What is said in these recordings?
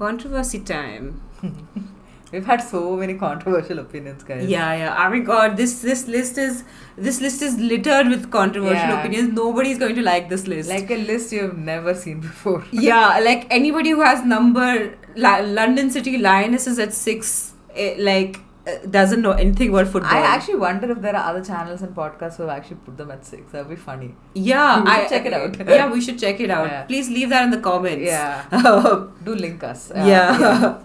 Controversy time. We've had so many controversial opinions, guys. Yeah. Oh my God, this list is littered with controversial Yeah. opinions. Nobody's going to like this list. Like a list you've never seen before. Yeah, like anybody who has number London City Lionesses at 6, doesn't know anything about football. I actually wonder if there are other channels and podcasts who have actually put them at 6. That'd be funny. Yeah, We should check it out. Yeah, we should check it out. Yeah. Please leave that in the comments. Yeah. Do link us. Yeah.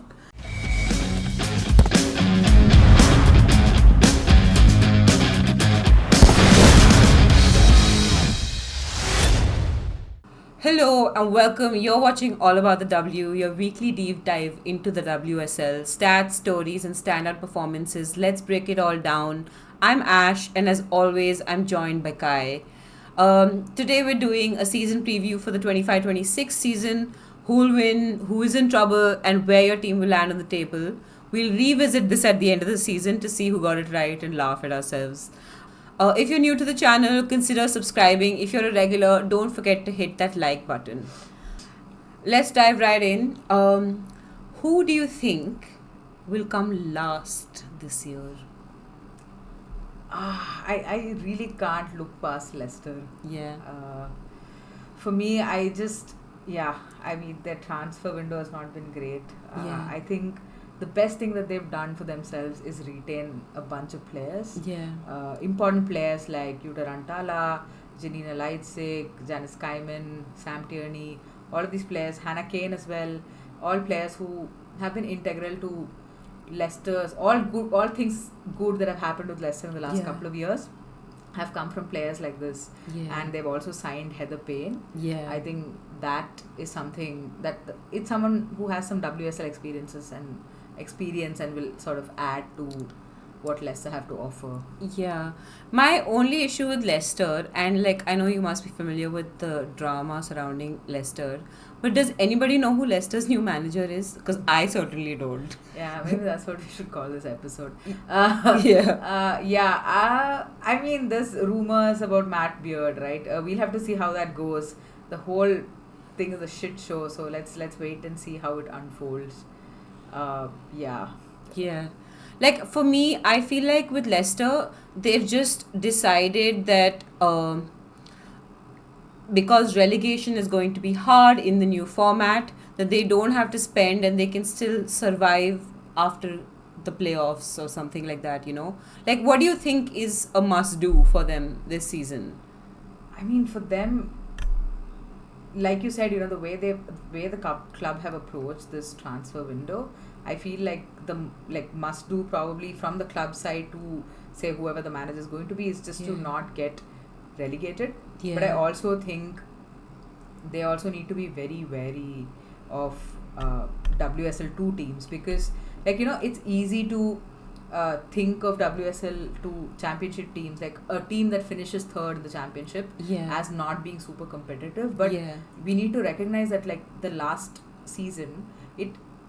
Hello and welcome. You're watching All About the W, your weekly deep dive into the WSL, stats, stories, and standout performances. Let's break it all down. I'm Ash, and as always, I'm joined by Kai. Today, we're doing a season preview for the 25-26 season. Who'll win, who is in trouble, and where your team will land on the table. We'll revisit this at the end of the season to see who got it right and laugh at ourselves. If you're new to the channel, consider subscribing. If you're a regular, don't forget to hit that like button. Let's dive right in. Who do you think will come last this year? I really can't look past Leicester. Yeah. For me, I mean, their transfer window has not been great. Yeah. I think the best thing that they've done for themselves is retain a bunch of players. Yeah. Important players like Yuta Rantala, Janina Leitzig, Janice Kaiman, Sam Tierney, all of these players, Hannah Kane as well, all players who have been integral to Leicester's, all things good that have happened with Leicester in the last couple of years have come from players like this. Yeah. And they've also signed Heather Payne. Yeah. I think that is something that it's someone who has some WSL experience and will sort of add to what Leicester have to offer. Yeah. My only issue with Leicester, and I know you must be familiar with the drama surrounding Leicester, but does anybody know who Leicester's new manager is? Because I certainly don't. Yeah, maybe that's what we should call this episode. Yeah. I mean, there's rumors about Matt Beard, right? We'll have to see how that goes. The whole thing is a shit show, so let's wait and see how it unfolds. Yeah. For me, I feel like with Leicester, they've just decided that because relegation is going to be hard in the new format, that they don't have to spend and they can still survive after the playoffs or something like that, What do you think is a must-do for them this season? I mean, for them, like you said, the way the club have approached this transfer window, I feel like the must do probably from the club side to say whoever the manager is going to be is just to not get relegated. Yeah. But I also think they also need to be very wary of WSL 2 teams because it's easy to think of WSL 2 championship teams like a team that finishes third in the championship as not being super competitive, but we need to recognize that the last season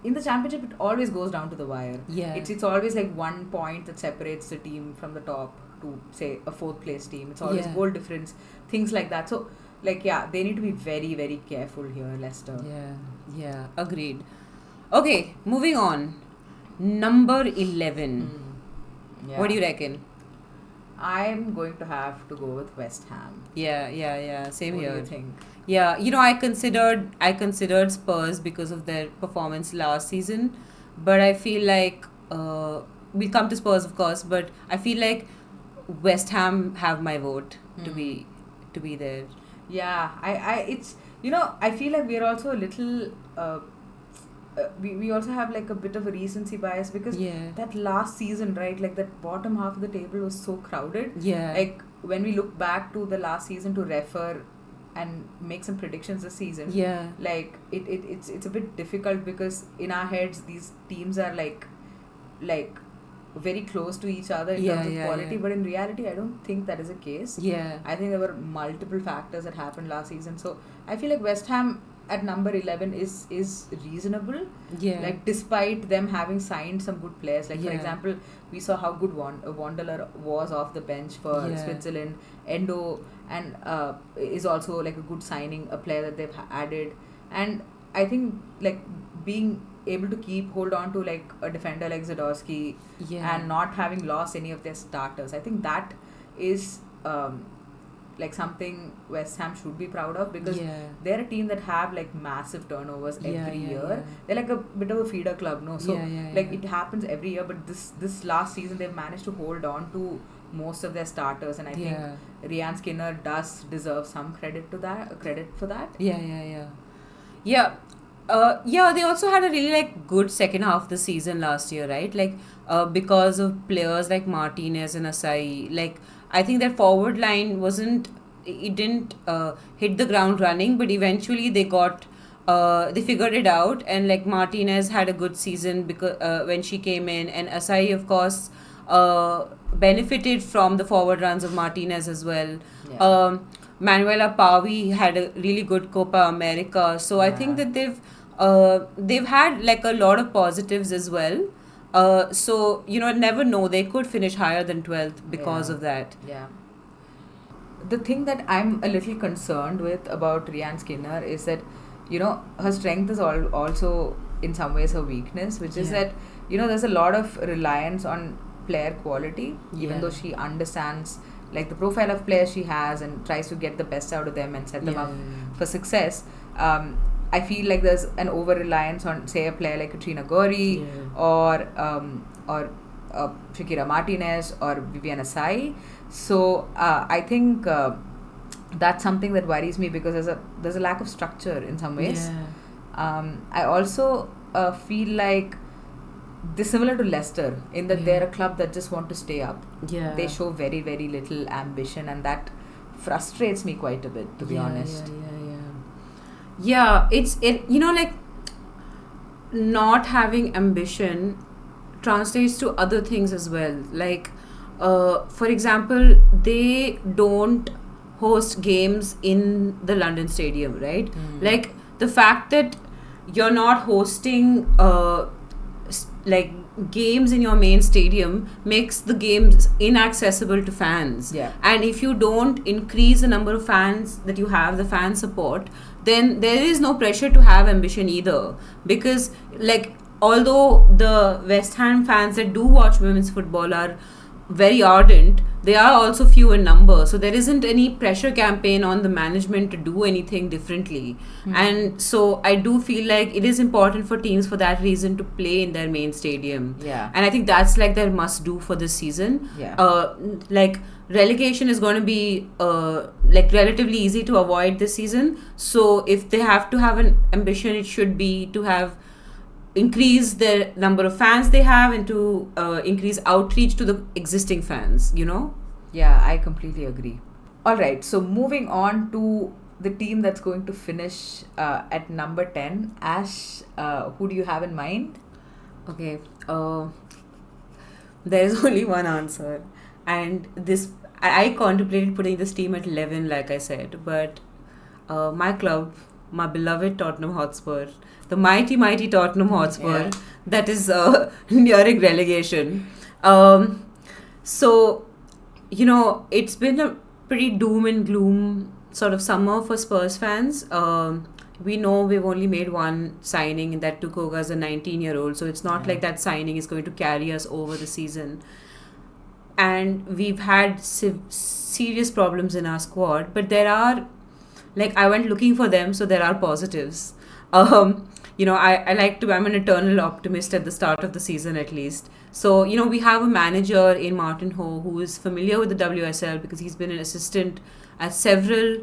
in the championship it always goes down to the wire. It's always 1 point that separates the team from the top to say a 4th place team. It's always goal difference, things like that. So they need to be very, very careful here, Leicester. Yeah, agreed. Okay, moving on. Number 11. What do you reckon? I'm going to have to go with West Ham. Yeah. Same here. What do you think? Yeah, I considered Spurs because of their performance last season, but I feel like we'll come to Spurs, of course, but I feel like West Ham have my vote to be there. Yeah, I feel like we're also a little. We also have a bit of a recency bias because that last season, right, that bottom half of the table was so crowded. When we look back to the last season to refer and make some predictions this season, it's a bit difficult because in our heads these teams are very close to each other in terms of quality, but in reality I don't think that is the case. I think there were multiple factors that happened last season, so I feel like West Ham at number 11 is reasonable. Despite them having signed some good players, for example, we saw how good Wanderer was off the bench for Switzerland. Endo and is also a good signing, a player that they've added, and I think being able to hold on to like a defender like Zadorski Yeah. and not having lost any of their starters. I think that is like something West Ham should be proud of, because Yeah. they're a team that have like massive turnovers Yeah, every yeah, year. yeah. They're like a bit of a feeder club, no? So Yeah, like yeah. it happens every year, but this last season they've managed to hold on to most of their starters, and I Yeah. think Ryan Skinner does deserve some credit for that. Yeah. Yeah, they also had a really like good second half of the season last year, right? Like, because of players like Martinez and Asai. Like, I think their forward line it didn't hit the ground running, but eventually they figured it out. And like Martinez had a good season because when she came in, and Asai, of course, benefited from the forward runs of Martinez as well. Yeah. Manuela Pavi had a really good Copa America, so I think Yeah. that they've had like a lot of positives as well. So never know, they could finish higher than 12th because Yeah. of that. Yeah. The thing that I'm a little concerned with about Rianne Skinner is that, her strength is also in some ways her weakness, which is Yeah. that, there's a lot of reliance on player quality, even Yeah. though she understands like the profile of players she has and tries to get the best out of them and set them Yeah. up for success. I feel like there's an over reliance on, say, a player like Katrina Gori or Shakira Martinez or Viviana Sai. So I think that's something that worries me, because there's a lack of structure in some ways. I also feel like they're similar to Leicester in that they're a club that just want to stay up. Yeah. They show very, very little ambition, and that frustrates me quite a bit, to be honest. Yeah, like not having ambition translates to other things as well. Like, for example, they don't host games in the London Stadium, right? Like, the fact that you're not hosting like games in your main stadium makes the games inaccessible to fans. Yeah. And if you don't increase the number of fans that you have, the fan support, then there is no pressure to have ambition either. Because, like, although the West Ham fans that do watch women's football are very ardent, they are also few in number. So there isn't any pressure campaign on the management to do anything differently. And so I do feel like it is important for teams for that reason to play in their main stadium. Yeah. And I think that's like their must do for this season. Yeah. Like, relegation is going to be like relatively easy to avoid this season. So if they have to have an ambition, it should be to have increase the number of fans they have and to increase outreach to the existing fans, Yeah, I completely agree. All right, so moving on to the team that's going to finish at number 10. Ash, who do you have in mind? Okay, there is only one answer, and this I contemplated putting this team at 11, like I said, but my club, my beloved Tottenham Hotspur, the mighty Tottenham Hotspur, that is nearing relegation. So, it's been a pretty doom and gloom sort of summer for Spurs fans. We know we've only made one signing, and that took over as a 19-year-old. So it's not like that signing is going to carry us over the season. And we've had serious problems in our squad, but there are, like, I went looking for them, so there are positives. I like to, I'm an eternal optimist at the start of the season at least. So, we have a manager in Martin Ho who is familiar with the WSL because he's been an assistant at several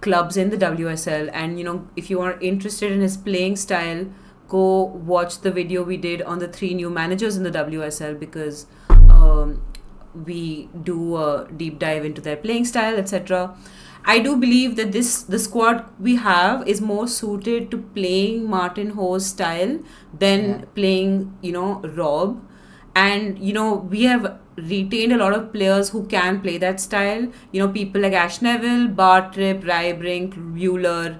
clubs in the WSL. And, if you are interested in his playing style, go watch the video we did on the 3 new managers in the WSL, because we do a deep dive into their playing style, etc. I do believe that the squad we have is more suited to playing Martin Ho's style than playing, Rob. And, we have retained a lot of players who can play that style. People like Ash Neville, Bartrip, Ryebrink, Bueller,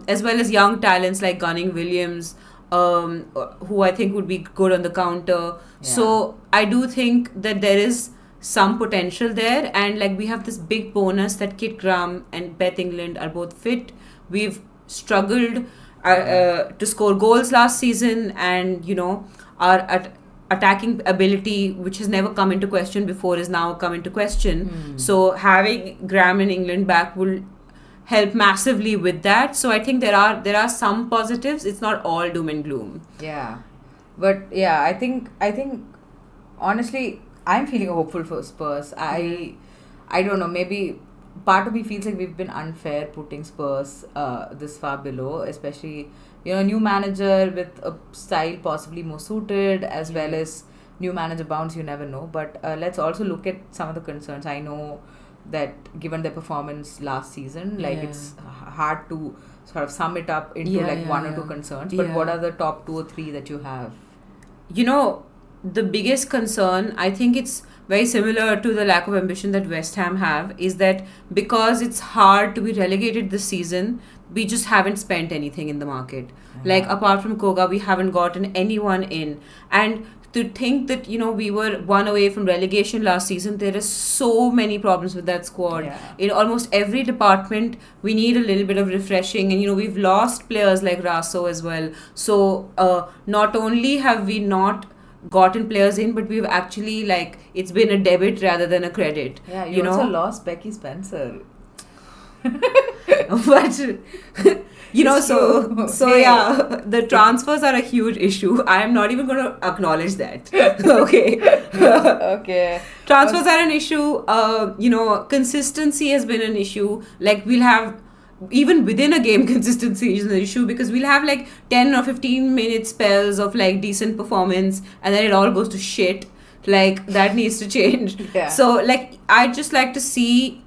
as well as young talents like Gunning Williams, who I think would be good on the counter. So I do think that there is some potential there, and like we have this big bonus that Kit Graham and Beth England are both fit. We've struggled Yeah. to score goals last season, and our attacking ability, which has never come into question before, is now come into question. Hmm. So having Graham in England back will help massively with that. So I think there are some positives. It's not all doom and gloom. Yeah, but yeah, I think honestly, I'm feeling hopeful for Spurs. I don't know. Maybe part of me feels like we've been unfair putting Spurs this far below, especially new manager with a style possibly more suited, as well Yeah. as new manager bounce. You never know. But let's also look at some of the concerns. I know that given their performance last season, like Yeah. it's hard to sort of sum it up into Yeah, like yeah, one or two yeah. concerns. But what Yeah. are the top two or three that you have? You know, the biggest concern, I think it's very similar to the lack of ambition that West Ham have, is that because it's hard to be relegated this season, we just haven't spent anything in the market. Like, Yeah. apart from Koga, we haven't gotten anyone in. And to think that, we were one away from relegation last season, there is so many problems with that squad. Yeah. In almost every department, we need a little bit of refreshing. And, we've lost players like Raso as well. So, not only have we not gotten players in, but we've actually, like, it's been a debit rather than a credit, Yeah, you you also know? lost Becky Spencer. But It's so true. so Hey. yeah, the transfers are a huge issue. I am not even going to acknowledge that. Okay. Okay. Transfers are an issue. Consistency has been an issue. Like, we'll have, even within a game, consistency is an issue, because we'll have like 10 or 15 minute spells of like decent performance, and then it all goes to shit. Like, that needs to change. Yeah. So, like, I just like to see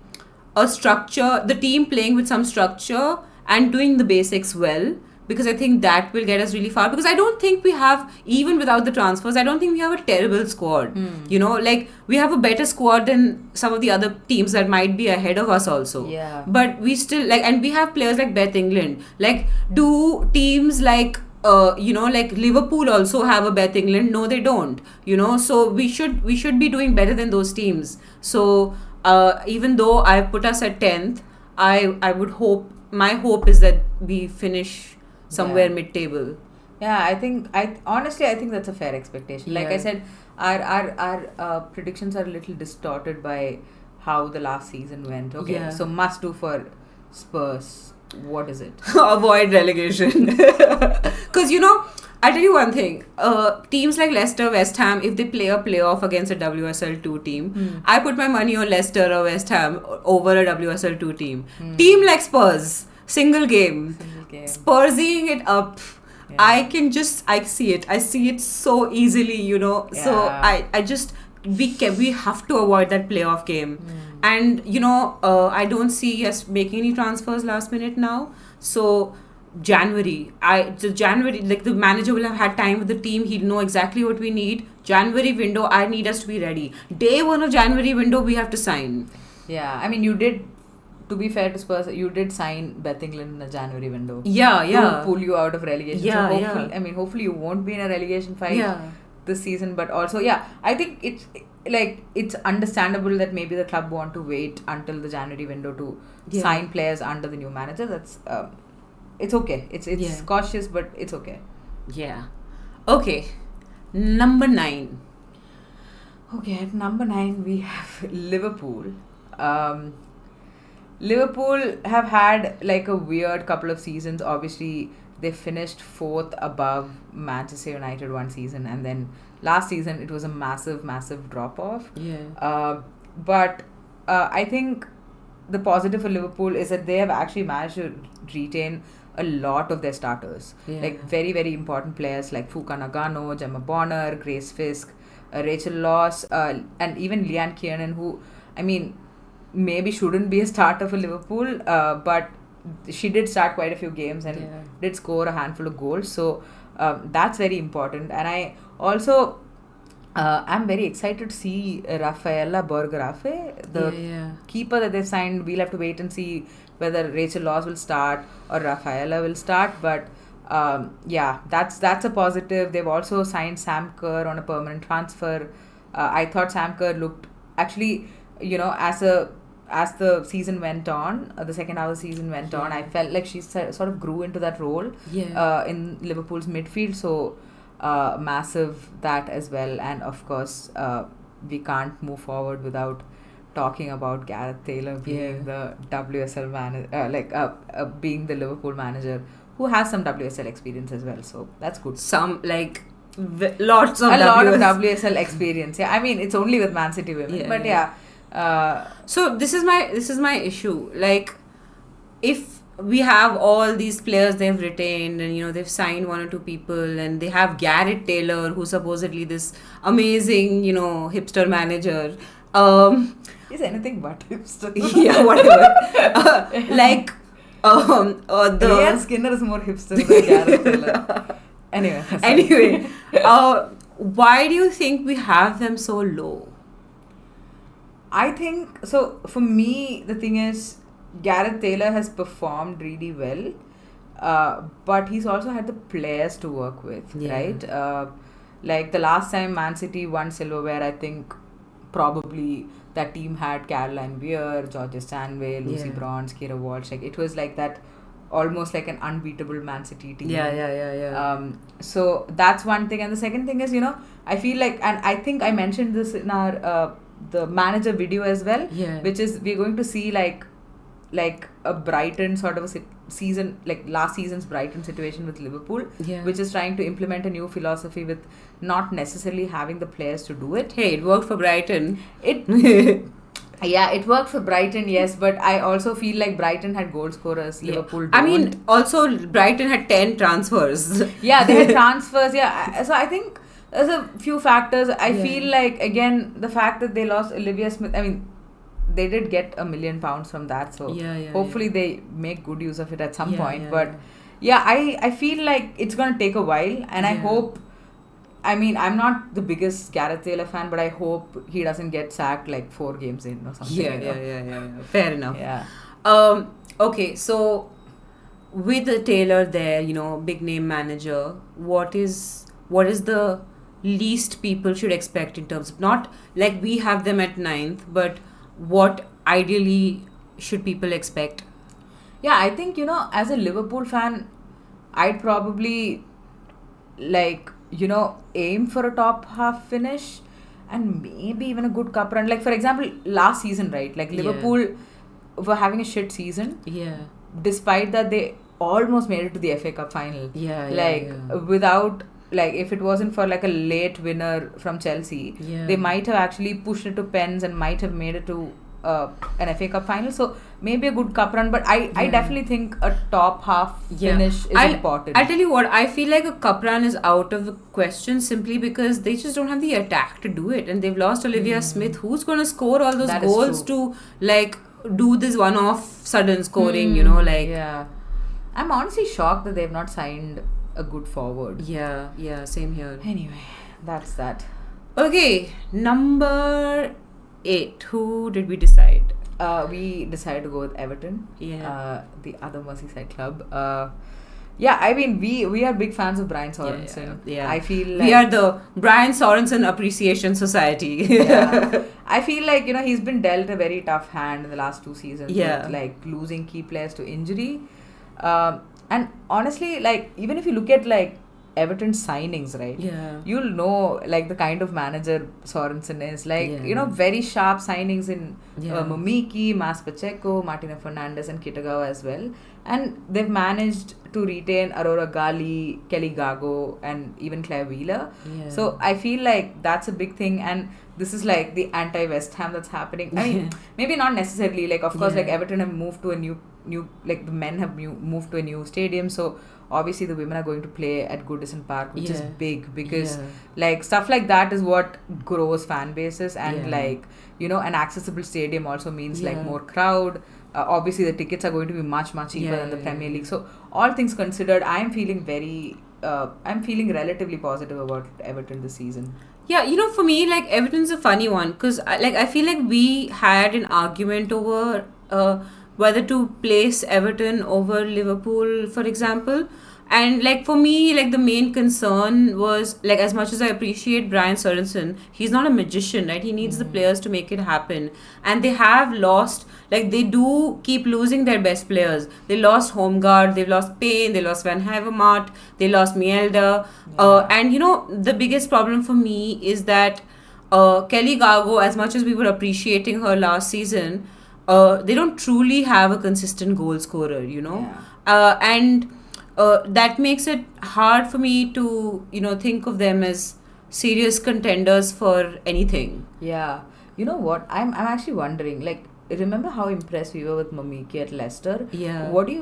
a structure, the team playing with some structure and doing the basics well, because I think that will get us really far. Because I don't think we have, even without the transfers, I don't think we have a terrible squad. Like, we have a better squad than some of the other teams that might be ahead of us also. Yeah. But we still, like, and we have players like Beth England. Like, do teams like like Liverpool also have a Beth England? No, they don't. So we should be doing better than those teams. So even though I put us at 10th, I would hope, my hope is that we finish somewhere Yeah. mid-table. Yeah, I think that's a fair expectation. Like I Yeah. said, our predictions are a little distorted by how the last season went. Okay, Yeah. so must do for Spurs. What is it? Avoid relegation. Because, I'll tell you one thing. Teams like Leicester, West Ham, if they play a playoff against a WSL 2 team, I put my money on Leicester or West Ham over a WSL 2 team. Team like Spurs, single game, Single game. Spursying it up. Yeah. I see it. I see it so easily. So Yeah. I just, we have to avoid that playoff game. And I don't see us making any transfers last minute now. So January, like, the manager will have had time with the team. He'll know exactly what we need. January window, I need us to be ready. Day one of January window, we have to sign. Yeah, I mean, you did. To be fair to Spurs, you did sign Beth England in the January window. Yeah, To pull you out of relegation. Yeah, so yeah. hopefully you won't be in a relegation fight Yeah. this season. But also, yeah, I think it's understandable that maybe the club want to wait until the January window to Yeah. sign players under the new manager. That's it's okay. It's Yeah. cautious, but it's okay. Yeah. Okay. Number 9. Okay, at number 9 we have Liverpool. Liverpool have had like a weird couple of seasons. Obviously, they finished fourth above Manchester United one season, and then last season it was a massive, massive drop off. Yeah. But I think the positive for Liverpool is that they have actually managed to retain a lot of their starters. Yeah. Like very, very important players like Fuka Nagano, Gemma Bonner, Grace Fisk, Rachel Loss, and even Leanne Kiernan, who, I mean, maybe shouldn't be a starter for Liverpool, but she did start quite a few games and Yeah. did score a handful of goals. So that's very important. And I also I'm very excited to see Raffaella Borgarafe, the Yeah. keeper that they've signed. We'll have to wait and see whether Rachel Laws will start or Raffaella will start. But yeah, that's a positive. They've also signed Sam Kerr on a permanent transfer. I thought Sam Kerr looked actually, as a as the season went on, the second half of the season went on, I felt like she sort of grew into that role in Liverpool's midfield. So massive that as well. And of course, we can't move forward without talking about Gareth Taylor being the WSL manager, being the Liverpool manager who has some WSL experience as well. So that's good. Some lots of lot of WSL experience. Yeah, I mean it's only with Man City women, but yeah. So this is my issue. Like, if we have all these players they've retained, and they've signed one or two people, and they have Gareth Taylor, who's supposedly this amazing hipster manager. He's anything but hipster. Yeah, whatever. Ian Skinner is more hipster than Gareth Taylor. Anyway, why do you think we have them so low? I think so. For me, the thing is, Gareth Taylor has performed really well, but he's also had the players to work with, right? Like the last time Man City won silverware, I think probably that team had Caroline Weir, Georgia Stanway, Lucy Bronze, Kira Walsh. Like it was like that, almost like an unbeatable Man City team. So that's one thing, and the second thing is, I feel like, and I think I mentioned this in our the manager video as well, which is we're going to see like a Brighton sort of a season, like last season's Brighton situation with Liverpool, which is trying to implement a new philosophy with not necessarily having the players to do it. Hey, it worked for Brighton. Yeah, it worked for Brighton, yes, but I also feel like Brighton had goal scorers, Liverpool don't. I mean, also Brighton had 10 transfers. Yeah, they had transfers, so I think there's a few factors. I feel like, again, the fact that they lost Olivia Smith, I mean, they did get £1 million from that, so hopefully they make good use of it at some point. But I feel like it's going to take a while, and I hope, I mean, I'm not the biggest Gareth Taylor fan, but I hope he doesn't get sacked like 4 games in or something. Yeah. Fair enough. Yeah. Okay, so with the Taylor there, big name manager, what is the least people should expect in terms of, not like we have them at 9th, but what ideally should people expect? Yeah, I think, as a Liverpool fan, I'd probably aim for a top half finish and maybe even a good cup run. Like, for example, last season, right? Like, Liverpool were having a shit season. Yeah. Despite that, they almost made it to the FA Cup final. Without, like, if it wasn't for, like, a late winner from Chelsea, they might have actually pushed it to pens and might have made it to an FA Cup final. So maybe a good cup run, but I definitely think a top half finish is important. I tell you what, I feel like a cup run is out of the question simply because they just don't have the attack to do it, and they've lost Olivia Smith. Who's going to score all those goals to like do this one-off sudden scoring? I'm honestly shocked that they've not signed a good forward. Yeah, same here. Anyway, that's that. Okay, number 8. Who did we decide? We decided to go with Everton. The other Merseyside club. I mean, we are big fans of Brian Sorensen. I feel like we are the Brian Sorensen Appreciation Society. I feel like, he's been dealt a very tough hand in the last 2 seasons. With, like, losing key players to injury. And honestly, like, even if you look at, like, Everton signings, right? You'll know, like, the kind of manager Sorensen is. Like, very sharp signings in Momiki, Mas Pacheco, Martina Fernandez and Kitagawa as well. And they've managed to retain Aurora Gali, Kelly Gago and even Claire Wheeler. So I feel like that's a big thing, and this is like the anti-West Ham that's happening. I mean, maybe not necessarily. Like, of course, like, Everton have moved to a new like, the men have moved to a new stadium, so obviously the women are going to play at Goodison Park, which is big, because like stuff like that is what grows fan bases, and like, an accessible stadium also means like more crowd. Obviously the tickets are going to be much cheaper than the Premier League. So all things considered, I'm feeling relatively positive about Everton this season. For me, like, Everton's a funny one because I feel like we had an argument over whether to place Everton over Liverpool, for example. And like for me, like the main concern was like as much as I appreciate Brian Sorensen, he's not a magician, right? He needs the players to make it happen. And they have lost, like they do keep losing their best players. They lost Homegaard, they've lost Payne, they lost Van Havermaet, they lost Mielder. Yeah. And you know, the biggest problem for me is that Kelly Gargo, as much as we were appreciating her last season, they don't truly have a consistent goal scorer, you know? Yeah. And that makes it hard for me to, you know, think of them as serious contenders for anything. Yeah. You know what? I'm actually wondering, like, remember how impressed we were with Momiki at Leicester? Yeah. What do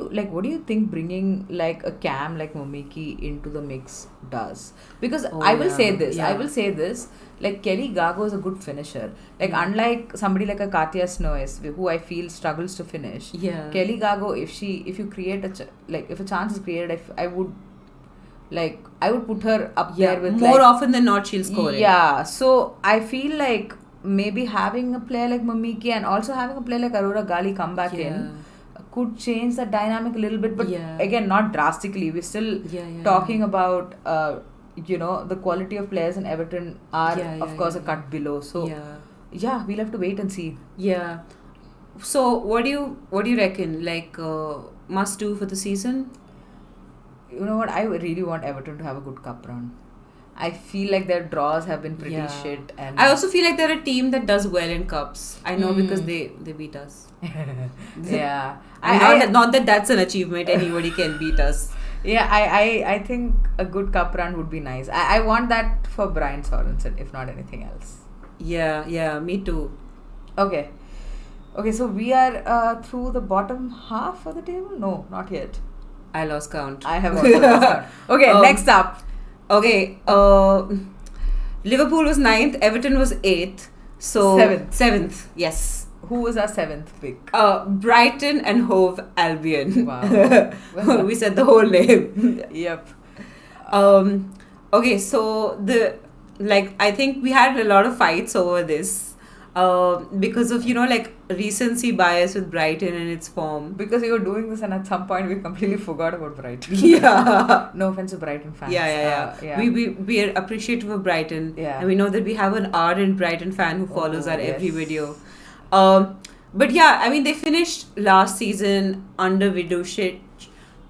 you think bringing like a cam like Momiki into the mix does? Because Oh, I will say yeah, this, I yeah. will say this, like Kelly Gargo is a good finisher. Like unlike somebody like a Katya Snoes, who I feel struggles to finish. Yeah. Kelly Gargo, if you create if a chance is created, I would put her up Yeah. there with More like, often than not, she'll score it. yeah, so I feel like maybe having a player like Mamiki and also having a player like Aurora Gali come back Yeah. in could change the dynamic a little bit, but Yeah. again, not drastically. We're still Yeah. talking about, the quality of players in Everton are, Yeah, of yeah, course, a yeah. cut below. So, Yeah. yeah, we'll have to wait and see. Yeah. So what do you reckon? Like must do for the season? You know what? I really want Everton to have a good cup run. I feel like their draws have been pretty Yeah. shit, and I also feel like they're a team that does well in cups. I know because Mm. they beat us. yeah. Not that that's an achievement. Anybody can beat us. Yeah, I think a good cup run would be nice. I want that for Brian Sorensen, if not anything else. Yeah, me too. Okay. Okay, so we are through the bottom half of the table? No, not yet. I lost count. I have also lost count. Okay, next up. Okay, Liverpool was 9th, Everton was 8th. So Seventh, yes. Who was our seventh pick? Brighton and Hove Albion. Wow. We said the whole name. Yep. Okay, so I think we had a lot of fights over this. Because of, you know, like recency bias with Brighton and its form. Because we were doing this and at some point we completely forgot about Brighton. Yeah. No offense to Brighton fans. Yeah. We are appreciative of Brighton. Yeah. And we know that we have an ardent Brighton fan who follows our every yes. video. But yeah, I mean, they finished last season under Vidušić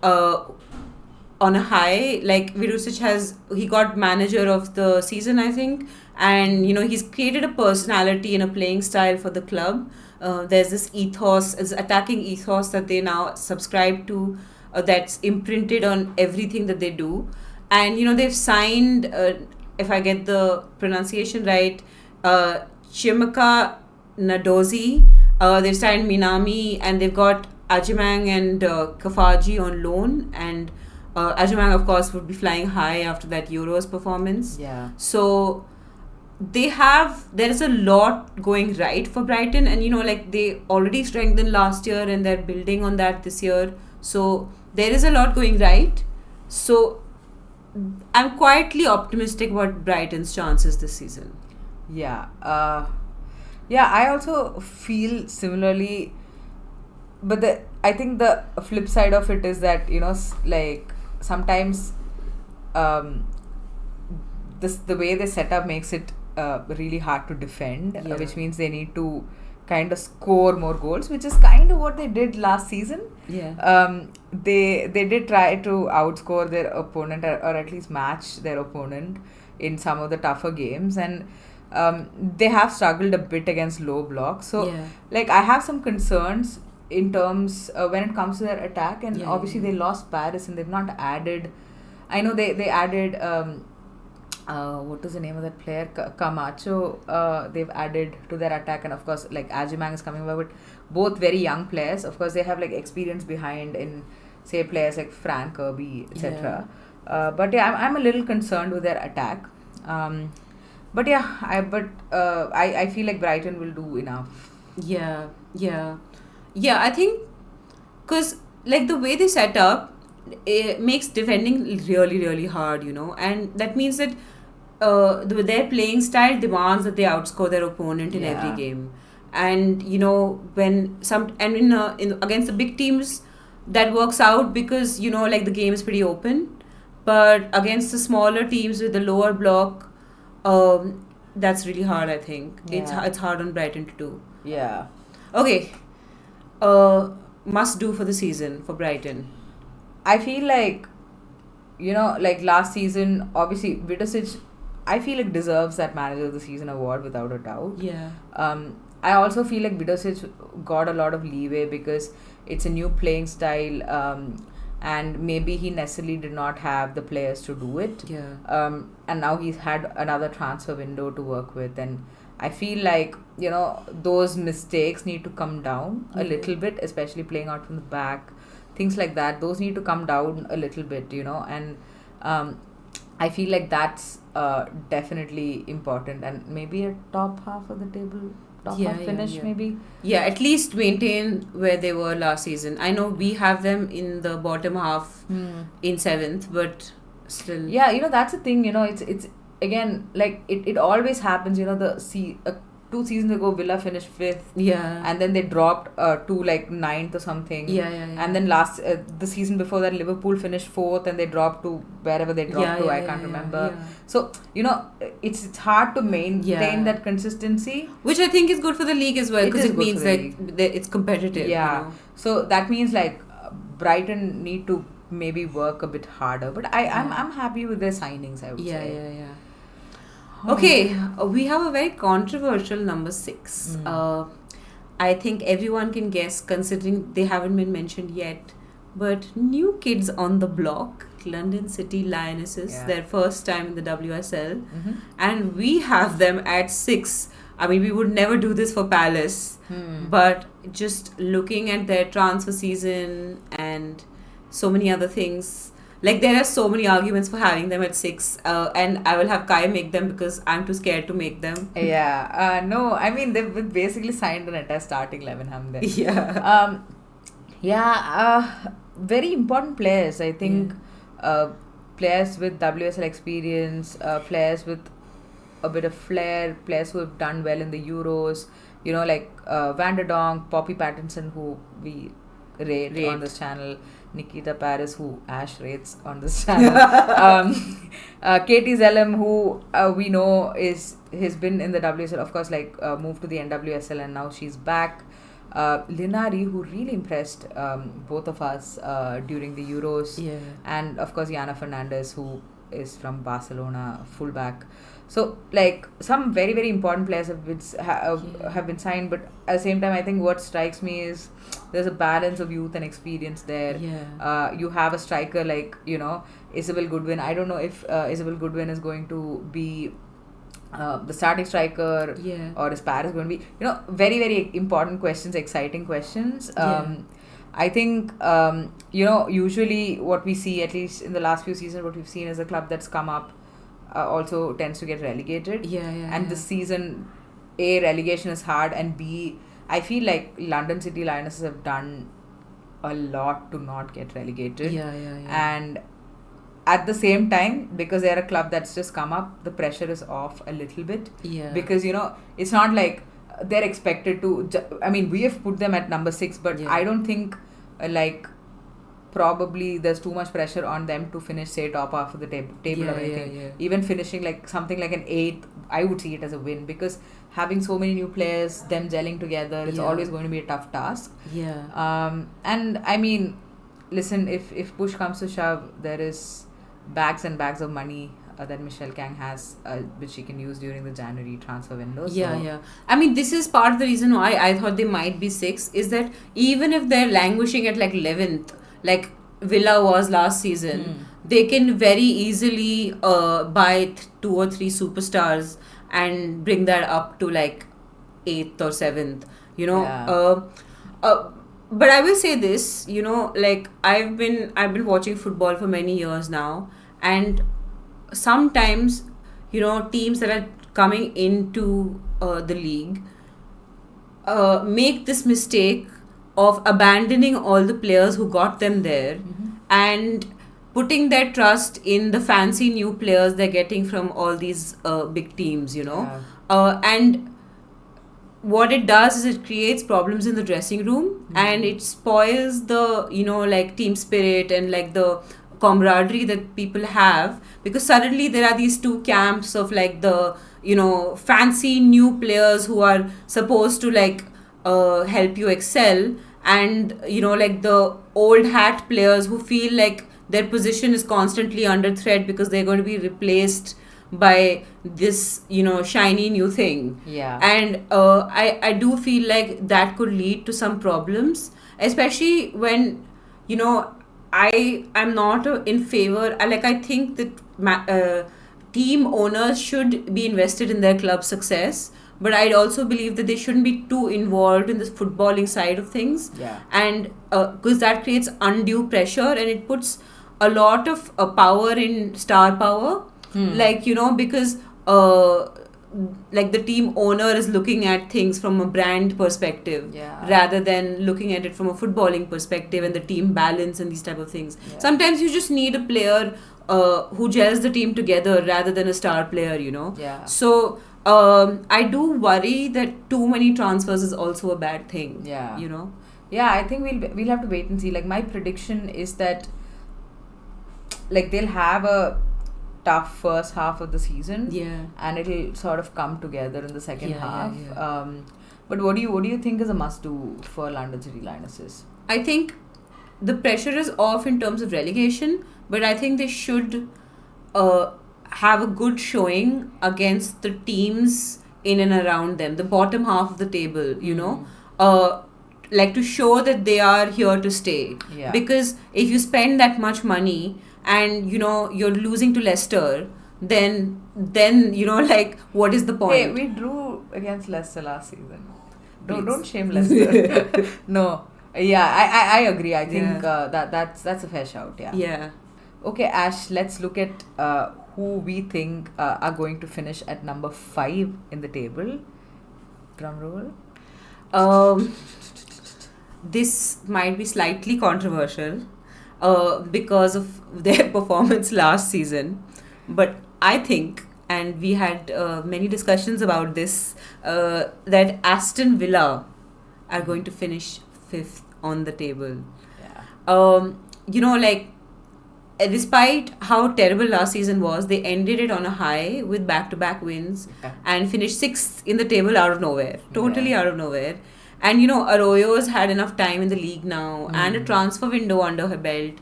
on a high. Like, he got manager of the season, I think. And, you know, he's created a personality and a playing style for the club. There's this ethos, this attacking ethos that they now subscribe to, that's imprinted on everything that they do. And, you know, they've signed, if I get the pronunciation right, Chimaka Nadozi. They've signed Minami, and they've got Ajimang and Kafaji on loan. And Ajimang, of course, would be flying high after that Euros performance. Yeah. So there is a lot going right for Brighton, and you know, like they already strengthened last year and they're building on that this year. So there is a lot going right. So I'm quietly optimistic about Brighton's chances this season. Yeah. I also feel similarly, but I think the flip side of it is that, you know, like sometimes the way they set up makes it really hard to defend, Yeah. which means they need to kind of score more goals, which is kind of what they did last season. Yeah. They did try to outscore their opponent, or at least match their opponent in some of the tougher games, and they have struggled a bit against low blocks. So Yeah. like I have some concerns in terms when it comes to their attack, and Yeah, obviously yeah. they lost Paris and they've not added. I know they added what is the name of that player? Camacho. They've added to their attack, and of course, like Ajimang is coming over, but both very young players. Of course, they have like experience behind in, say, players like Frank Kirby, etc. But yeah, I'm a little concerned with their attack. But yeah, I feel like Brighton will do enough. Yeah. I think because like the way they set up, it makes defending really, really hard, you know, and that means that their playing style demands that they outscore their opponent in every Yeah. game. And you know, when in against the big teams, that works out because, like the game is pretty open. But against the smaller teams with the lower block, that's really hard, I think. Yeah. It's hard on Brighton to do. Yeah. Okay, must do for the season for Brighton. I feel like, like last season, obviously, Vidosic, I feel it deserves that Manager of the Season award without a doubt. Yeah. I also feel like Vidosic got a lot of leeway because it's a new playing style, and maybe he necessarily did not have the players to do it. Yeah. And now he's had another transfer window to work with, and I feel like those mistakes need to come down a little bit, especially playing out from the back, things like that. Those need to come down a little bit, and I feel like that's definitely important, and maybe a top half of the table, top half finish, maybe. Yeah, at least maintain where they were last season. I know we have them in the bottom half in 7th, but still. Yeah, that's the thing. It's again like it always happens. 2 seasons ago, Villa finished 5th. Yeah. And then they dropped to like 9th or something. Yeah. And then the season before that, Liverpool finished 4th and they dropped to wherever they dropped to. I can't remember. Yeah. So it's hard to maintain that consistency, which I think is good for the league as well, because it means that it's competitive. Yeah. So that means like Brighton need to maybe work a bit harder. But I'm happy with their signings, I would say. Yeah. Okay, we have a very controversial number 6. I think everyone can guess, considering they haven't been mentioned yet. But new kids on the block, London City Lionesses, their first time in the WSL. And we have them at 6. I mean, we would never do this for Palace. But just looking at their transfer season and so many other things, like there are so many arguments for having them at 6, and I will have Kai make them because I'm too scared to make them. Yeah, no, I mean they've basically signed an entire starting 11, haven't they? Yeah. Very important players, I think. Players with WSL experience, players with a bit of flair, players who have done well in the Euros. Like Van der Donk, Poppy Pattinson, who we rate on this channel. Nikita Paris, who Ash rates on this channel. Katie Zellem, who we know has been in the WSL, of course, moved to the NWSL and now she's back. Linari, who really impressed both of us during the Euros. And of course, Yana Fernandez, who is from Barcelona, fullback. So, some very, very important players have been signed, but at the same time, I think what strikes me is there's a balance of youth and experience there. You have a striker like, Isabel Goodwin. I don't know if Isabel Goodwin is going to be the starting striker, or is Paris going to be, very, very important questions, exciting questions. I think, usually what we see, at least in the last few seasons, what we've seen is a club that's come up also tends to get relegated. And this season, A, relegation is hard, and B, I feel like London City Lionesses have done a lot to not get relegated. And at the same time, because they're a club that's just come up, the pressure is off a little bit. Because, it's not like they're expected to... I mean, we have put them at number 6, but I don't think, probably there's too much pressure on them to finish, say, top half of the table or anything. Even finishing something like an 8th, I would see it as a win, because having so many new players, them gelling together, it's always going to be a tough task. And I mean, listen, if push comes to shove, there is bags and bags of money that Michelle Kang has, which she can use during the January transfer window. I mean, this is part of the reason why I thought they might be 6, is that even if they're languishing at 11th, like Villa was last season, they can very easily buy 2 or 3 superstars and bring that up to 8th or 7th, but I will say this, I've been watching football for many years now, and sometimes, teams that are coming into the league make this mistake of abandoning all the players who got them there and putting their trust in the fancy new players they're getting from all these big teams, and what it does is it creates problems in the dressing room, and it spoils the, like, team spirit and like the camaraderie that people have, because suddenly there are these two camps of like the, fancy new players who are supposed to like help you excel, and like the old hat players who feel like their position is constantly under threat because they're going to be replaced by this, shiny new thing. Yeah. And I do feel like that could lead to some problems, especially when, I'm not in favor. I think that team owners should be invested in their club's success, but I also believe that they shouldn't be too involved in the footballing side of things. Yeah. And because that creates undue pressure, and it puts a lot of power in star power. Like, because like the team owner is looking at things from a brand perspective, Yeah. rather than looking at it from a footballing perspective and the team balance and these type of things. Yeah. Sometimes you just need a player who gels the team together rather than a star player, Yeah. So I do worry that too many transfers is also a bad thing. Yeah. You know. Yeah, I think we'll have to wait and see. Like, my prediction is that like they'll have a tough first half of the season, Yeah. and it'll sort of come together in the second Yeah, half. yeah. But what do you think is a must do for London City Lionesses? I think the pressure is off in terms of relegation, but I think they should have a good showing against the teams in and around them, the bottom half of the table, like to show that they are here to stay. Yeah. Because if you spend that much money and you're losing to Leicester, then like, what is the point? Hey, we drew against Leicester last season. Don't shame Leicester. No. Yeah, I agree. I think that's a fair shout. Yeah. Yeah. Okay, Ash, let's look at who we think are going to finish at number 5 in the table. Drum roll. This might be slightly controversial because of their performance last season, but I think, and we had many discussions about this, that Aston Villa are going to finish 5th on the table. Yeah. Like, despite how terrible last season was, they ended it on a high with back-to-back wins and finished 6th in the table out of nowhere. Totally Yeah. out of nowhere. And, Arroyo's had enough time in the league now and a transfer window under her belt.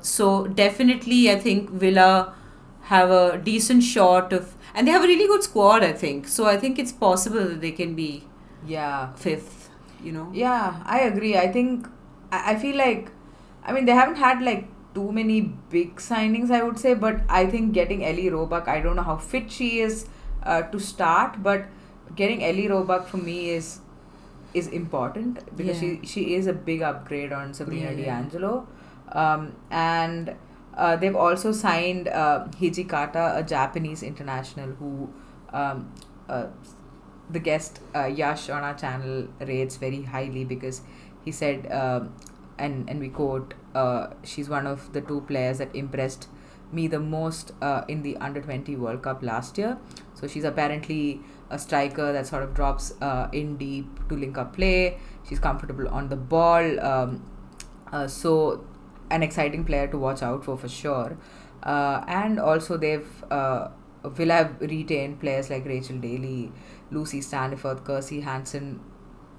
So, definitely, I think Villa have a decent shot of... And they have a really good squad, I think. So, I think it's possible that they can be Yeah. 5th, Yeah, I agree. I think I feel like, I mean, they haven't had like too many big signings, I would say, but I think getting Ellie Roebuck, I don't know how fit she is to start, but getting Ellie Roebuck for me is important because Yeah. she is a big upgrade on Sabrina Yeah. D'Angelo. And they've also signed Hijikata, a Japanese international who the guest Yash on our channel rates very highly because he said, and we quote, she's one of the 2 players that impressed me the most in the under-20 World Cup last year. So she's apparently a striker that sort of drops in deep to link up play. She's comfortable on the ball. So an exciting player to watch out for sure. And also they've Villa have retained players like Rachel Daly, Lucy Standiford, Kirsty Hansen,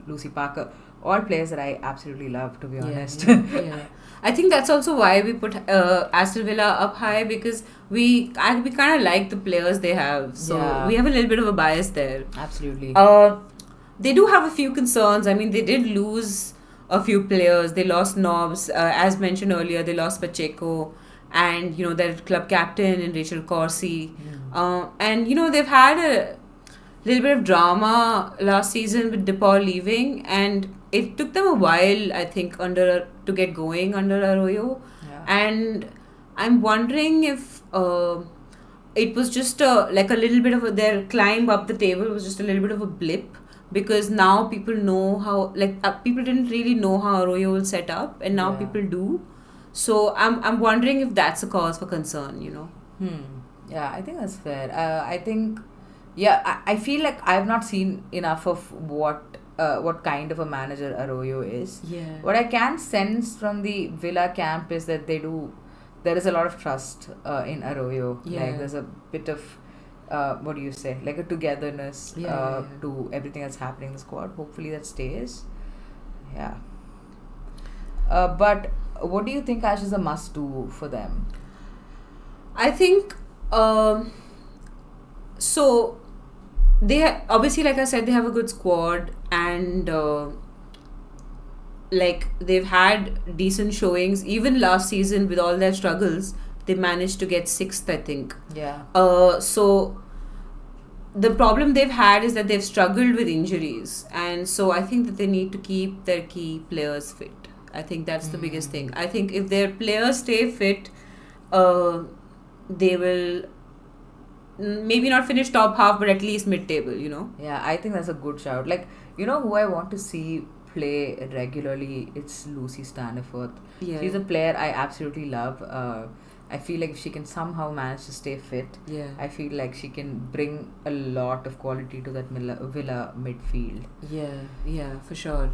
Lucy Parker, all players that I absolutely love, to be honest. Yeah. I think that's also why we put Aston Villa up high, because we kind of like the players they have. So Yeah. we have a little bit of a bias there. Absolutely. They do have a few concerns. I mean, they did lose a few players. They lost Knobs. As mentioned earlier, they lost Pacheco. And, their club captain in Rachel Corsi. And, they've had a little bit of drama last season with DePaul leaving. And it took them a while, I think, to get going under Arroyo. Yeah. And I'm wondering if it was just a little bit of their climb up the table was just a little bit of a blip, because now people know how, people didn't really know how Arroyo will set up, and now Yeah. people do. So I'm wondering if that's a cause for concern, Yeah, I think that's fair. I think Yeah, I feel like I've not seen enough of what kind of a manager Arroyo is. Yeah. What I can sense from the Villa camp is that there is a lot of trust in Arroyo. Yeah. Like there's a bit of what do you say, like a togetherness Yeah. to everything that's happening in the squad. Hopefully that stays. Yeah. But what do you think, Ash, is a must do for them? I think so. Obviously, like I said, they have a good squad, and like they've had decent showings. Even last season, with all their struggles, they managed to get sixth, I think. Yeah. So the problem they've had is that they've struggled with injuries, and so I think that they need to keep their key players fit. I think that's the biggest thing. I think if their players stay fit, they will maybe not finish top half, but at least mid-table. Yeah, I think that's a good shout. Like, you know who I want to see play regularly? It's Lucy Staniforth. Yeah. She's a player I absolutely love. I feel like if she can somehow manage to stay fit, Yeah. I feel like she can bring a lot of quality to that Villa midfield. Yeah, for sure.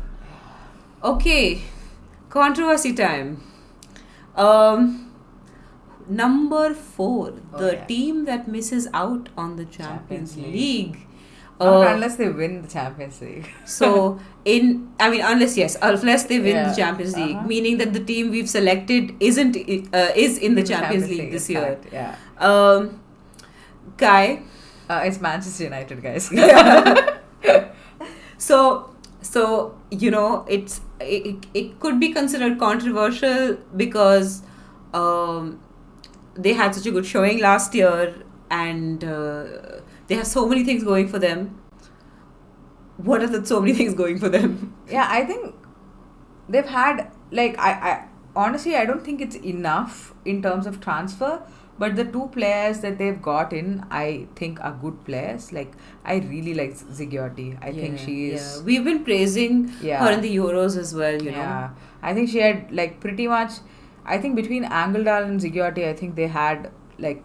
Okay, controversy time. Number 4, the yeah. team that misses out on the Champions Champions League. Not unless they win the Champions League. So unless they win Yeah. the Champions League, Uh-huh. meaning that the team we've selected is in the Champions League this in year. fact, yeah. Guy. It's Manchester United, guys. So it could be considered controversial because they had such a good showing last year, and they have so many things going for them. What are the so many things going for them? Yeah, I think they've had, like, I honestly, I don't think it's enough in terms of transfer, but the two players that they've got in, I think are good players. Like, I really like Zigiotti. I think she is. Yeah. We've been praising Yeah. her in the Euros as well, you know. Yeah, I think she had, like, pretty much, I think between Angeldal and Zigiotti, I think they had, like,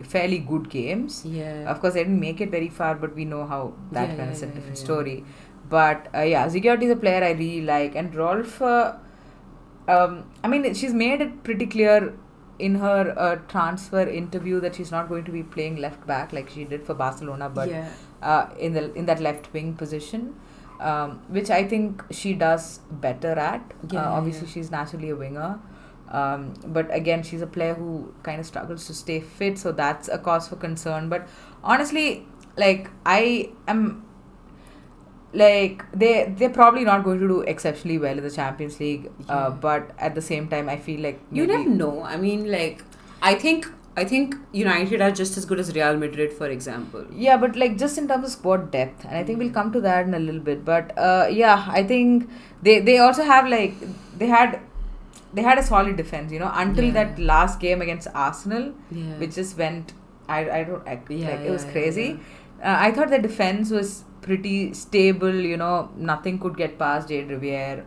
fairly good games. Yeah. Of course, they didn't make it very far, but we know how that Yeah, kind of yeah, a different yeah. story. But yeah, Zigiotti is a player I really like, and Rolf. I mean, she's made it pretty clear in her transfer interview that she's not going to be playing left back like she did for Barcelona, but Yeah. in that left wing position, which I think she does better at. Yeah, Obviously, yeah. she's naturally a winger. But again, she's a player who kind of struggles to stay fit, so that's a cause for concern. But honestly, like, I am, like, they're probably not going to do exceptionally well in the Champions League. Yeah. But at the same time, I feel like You never know. I mean, like, I think United are just as good as Real Madrid, for example. Yeah, but like just in terms of squad depth, and I think we'll come to that in a little bit. But yeah, I think they also have, like, they had a solid defense, until Yeah. that last game against Arsenal, Yeah. which just went, I don't like, Yeah, it was yeah, crazy. I thought the defense was pretty stable. Nothing could get past Jade Riviere,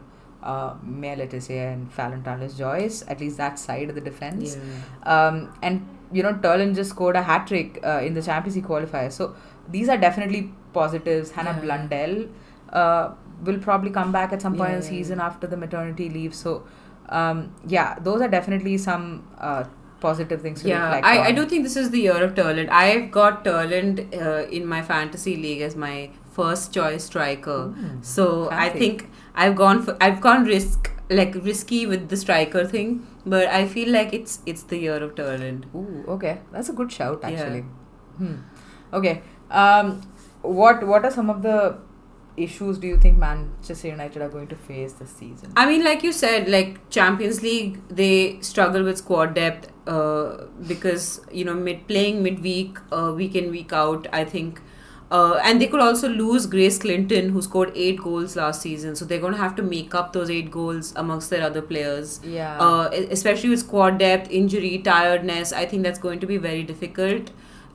Mia Letizia, and Fallon Joyce. At least that side of the defense. And Turlin just scored a hat trick in the Champions League qualifier. So these are definitely positives. Hannah Yeah. Blundell will probably come back at some point in the Yeah. season after the maternity leave. So yeah, those are definitely some positive things to reflect on. I do think this is the year of Turland. I've got Turland in my fantasy league as my first choice striker. So I fancy. think I've gone risky with the striker thing, but I feel like it's the year of Turland. Ooh, okay, that's a good shout Yeah. actually. Okay, what are some of the issues do you think Manchester United are going to face this season? I mean, like you said, like Champions League, they struggle with squad depth because playing midweek, week in week out. I think, and they could also lose Grace Clinton, who scored 8 goals last season. So they're going to have to make up those 8 goals amongst their other players. Yeah. Especially with squad depth, injury, tiredness. I think that's going to be very difficult.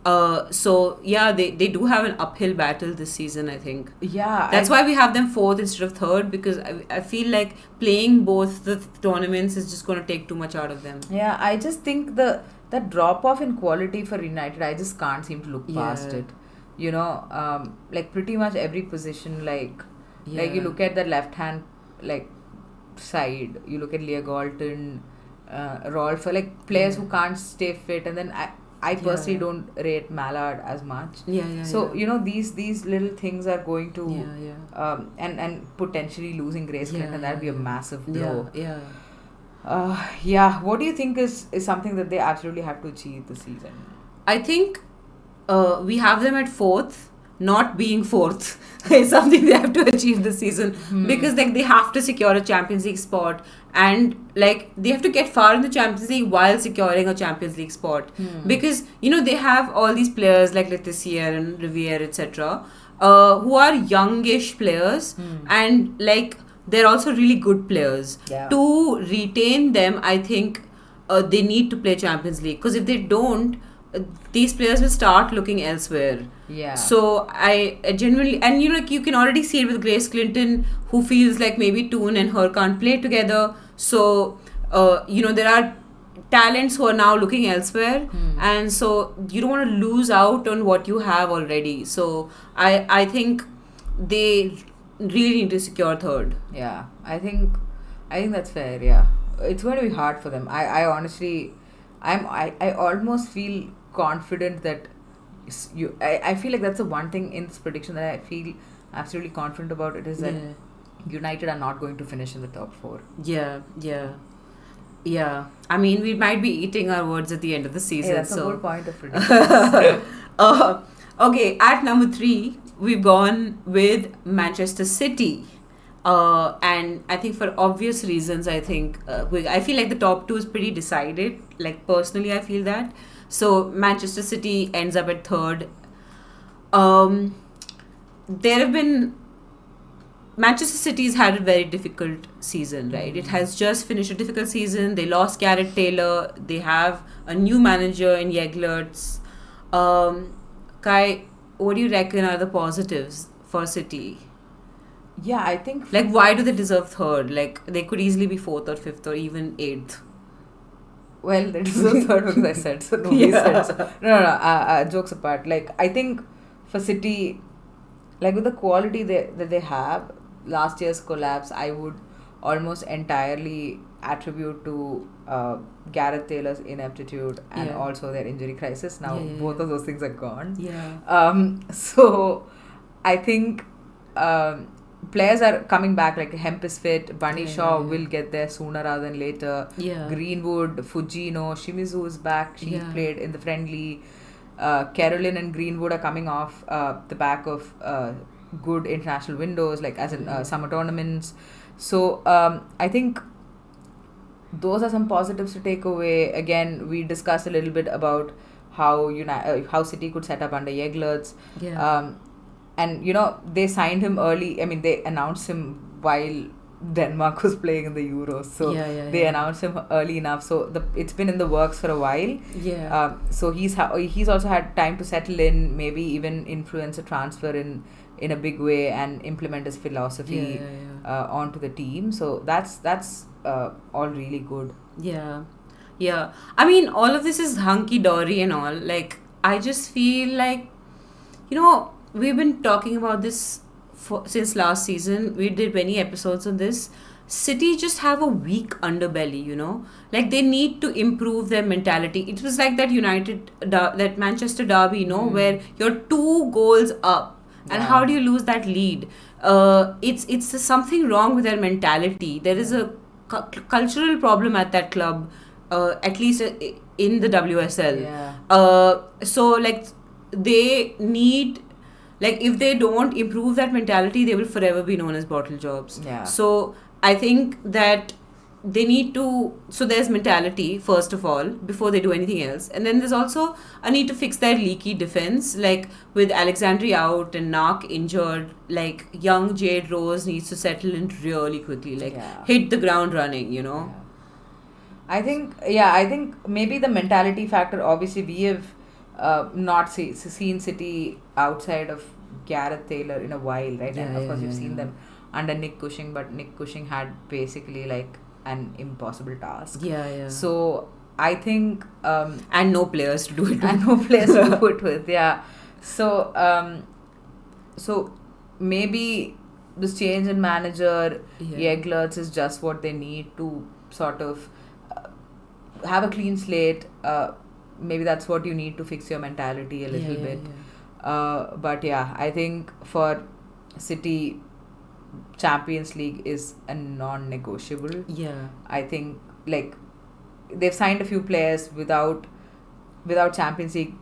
So yeah, they do have an uphill battle this season, I think. Yeah, That's why we have them 4th instead of 3rd, because I feel like playing both the tournaments is just going to take too much out of them. Yeah, I just think that drop off in quality for United, I just can't seem to look past Yeah. it. like pretty much every position, like you Yeah. look at the left hand like side, you look at Leah Galton, Rolf, like players who Yeah. can't stay fit, and then I personally Yeah. don't rate Mallard as much. Yeah. Yeah. So Yeah. these little things are going to Yeah. Yeah. and potentially losing Grace Yeah. Clinton, that'd be a Yeah. massive Yeah. blow. Yeah. Yeah, what do you think is something that they absolutely have to achieve this season? I think we have them at fourth. Not being fourth is something they have to achieve this season, because like they have to secure a Champions League spot, and like they have to get far in the Champions League while securing a Champions League spot, because they have all these players like Letizia and Riviere, etc., who are youngish players, and like they're also really good players. Yeah. To retain them, I think they need to play Champions League, because if they don't, these players will start looking elsewhere. Yeah. So I genuinely, and like you can already see it with Grace Clinton, who feels like maybe Toon and her can't play together. So there are talents who are now looking elsewhere, and so you don't want to lose out on what you have already. So I think they really need to secure third. Yeah, I think that's fair. Yeah, it's going to be hard for them. I honestly, I almost feel confident that I feel like that's the one thing in this prediction that I feel absolutely confident about. It is that United are not going to finish in the top four. Yeah, yeah. Yeah, I mean, we might be eating our words at the end of the season. Hey, that's the so whole point of predictions. Okay, at number 3, we've gone with Manchester City. And I think for obvious reasons, I think I feel like the top 2 is pretty decided. Like, personally, I feel that. So, Manchester City ends up at third. There have been Manchester City's had a very difficult season, right? It has just finished a difficult season. They lost Gareth Taylor. They have a new manager in Jeglerts. Kai, what do you reckon are the positives for City? Yeah, I think Like, why do they deserve third? Like, they could easily be fourth or fifth or even eighth. well, they deserve third because I said so. Nobody said so. No. Jokes apart, like I think for City, like with the quality that they have, last year's collapse, I would almost entirely attribute to Gareth Taylor's ineptitude and Yeah. also their injury crisis. Now Yeah. both of those things are gone. Yeah. So I think players are coming back. Like Hemp is fit. Bunny Shaw will get there sooner rather than later. Yeah. Greenwood, Fujino, Shimizu is back. She Yeah. played in the friendly. Carolyn and Greenwood are coming off the back of good international windows, like as in summer tournaments. So I think those are some positives to take away. Again, we discussed a little bit about how how City could set up under Jeglerts. Yeah. And they signed him early. I mean, they announced him while Denmark was playing in the Euros, so they announced him early enough. So it's been in the works for a while. Yeah. So he's also had time to settle in, maybe even influence a transfer in a big way and implement his philosophy onto the team. So that's all really good. Yeah. Yeah. I mean, all of this is hunky dory and all. Like, I just feel like, we've been talking about this since last season. We did many episodes on this. City just have a weak underbelly, like they need to improve their mentality. It was like that that Manchester derby, where you're 2 goals up, and how do you lose that lead? It's something wrong with their mentality. There is a cultural problem at that club, at least in the WSL. So like they need. Like, if they don't improve that mentality, they will forever be known as bottle jobs. Yeah. So, I think that they need to... So, there's mentality, first of all, before they do anything else. And then there's also a need to fix their leaky defense. Like, with Alexandri out and Nark injured, like, young Jade Rose needs to settle in really quickly. Like, hit the ground running, Yeah. I think maybe the mentality factor, obviously, we have... not seen City outside of Gareth Taylor in a while, right? And of course we've seen them under Nick Cushing, but Nick Cushing had basically like an impossible task. So I think and no players to do it with. and no players to do it with. Yeah. So, so maybe this change in manager, Yeah. Eglerts is just what they need to sort of have a clean slate. Maybe that's what you need to fix your mentality a Yeah, little yeah, bit. yeah. But yeah, I think for City, Champions League is a non-negotiable. Yeah. I think like they've signed a few players without Champions League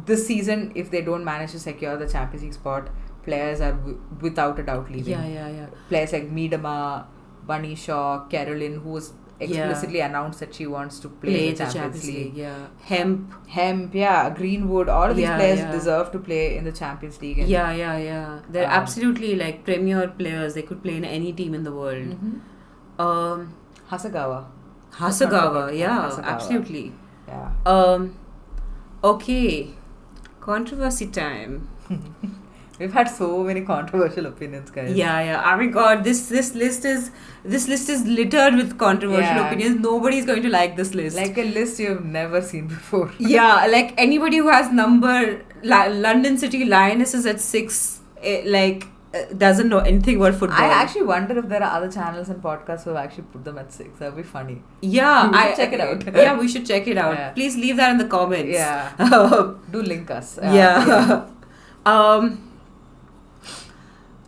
this season. If they don't manage to secure the Champions League spot, players are without a doubt leaving. Yeah, yeah, yeah. Players like Miedema, Bunny Shaw, Caroline, who was explicitly announced that she wants to play in the Champions League. Yeah. Hemp. Yeah, Greenwood, all of these Yeah, players yeah. deserve to play in the Champions League. And, Yeah, yeah, yeah. They're Um, absolutely like premier players. They could play in any team in the world. Mhm. Hasagawa. Hasagawa, yeah, Hasagawa. absolutely. Yeah. Okay, controversy time. We've had so many controversial opinions, guys. Yeah, yeah. Oh my God, this list is littered with controversial Yeah. opinions. Nobody's going to like this list. Like a list you've never seen before. Yeah, like anybody who has London City Lionesses at 6, doesn't know anything about football. I actually wonder if there are other channels and podcasts who have actually put them at 6. That would be funny. Yeah, We should check it out. Yeah, we should check it out. Yeah. Please leave that in the comments. Yeah. Do link us. Yeah.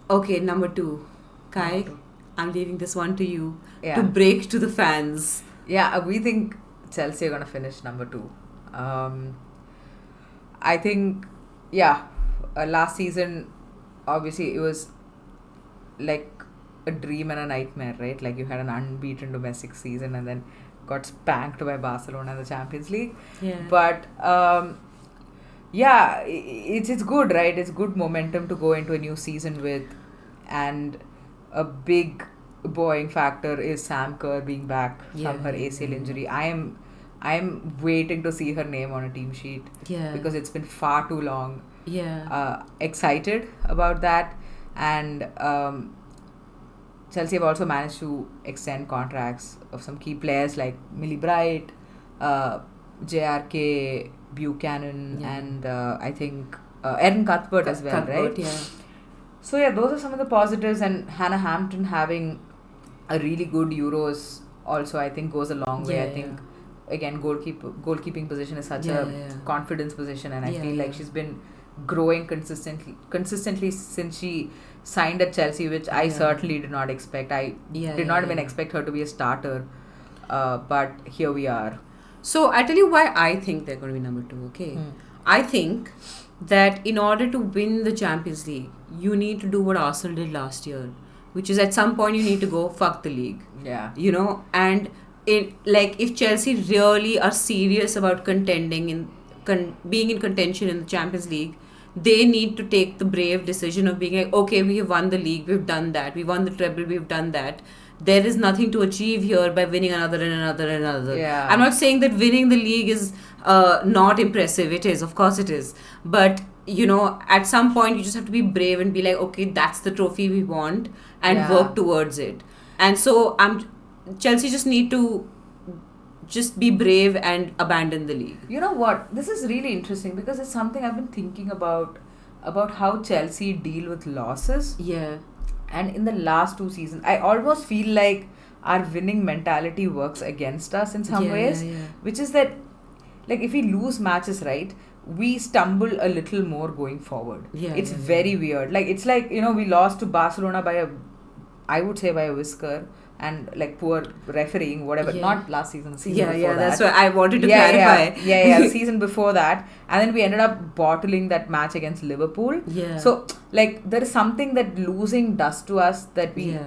Okay, number 2. Kai, Number 2. I'm leaving this one to you Yeah. to break to the fans. Yeah, we think Chelsea are going to finish number 2. I think, last season, obviously, it was like a dream and a nightmare, right? Like you had an unbeaten domestic season and then got spanked by Barcelona in the Champions League. Yeah. But it's good, right? It's good momentum to go into a new season with, and a big buoying factor is Sam Kerr being back from her ACL injury. I am waiting to see her name on a team sheet because it's been far too long. Excited about that, and Chelsea have also managed to extend contracts of some key players like Millie Bright, JRK, Buchanan, and I think Erin Cuthbert as well, right? Yeah. So yeah, those are some of the positives, and Hannah Hampton having a really good Euros also, I think, goes a long way. I think again, goalkeeping position is such a confidence position, and I feel like she's been growing consistently since she signed at Chelsea, which I certainly did not expect. I did not even expect her to be a starter, but here we are. So I'll tell you why I think they're going to be number 2. Okay, I think that in order to win the Champions League, you need to do what Arsenal did last year, which is at some point you need to go fuck the league. Yeah. And if Chelsea really are serious about contending being in contention in the Champions League, they need to take the brave decision of being like, okay, we have won the league, we've done that, we won the treble, we've done that. There is nothing to achieve here by winning another and another and another. Yeah. I'm not saying that winning the league is not impressive. It is, of course it is. But, at some point you just have to be brave and be like, okay, that's the trophy we want, and work towards it. And so Chelsea just need to just be brave and abandon the league. You know what? This is really interesting because it's something I've been thinking about how Chelsea deal with losses. Yeah. And in the last 2 seasons, I almost feel like our winning mentality works against us in some ways. Which is that, like, if we lose matches, right, we stumble a little more going forward. It's very weird. Like, it's like, we lost to Barcelona by a whisker. And like poor refereeing, whatever. Not last season, the season before that. That's why I wanted to clarify. The season before that, and then we ended up bottling that match against Liverpool. So like there is something that losing does to us that we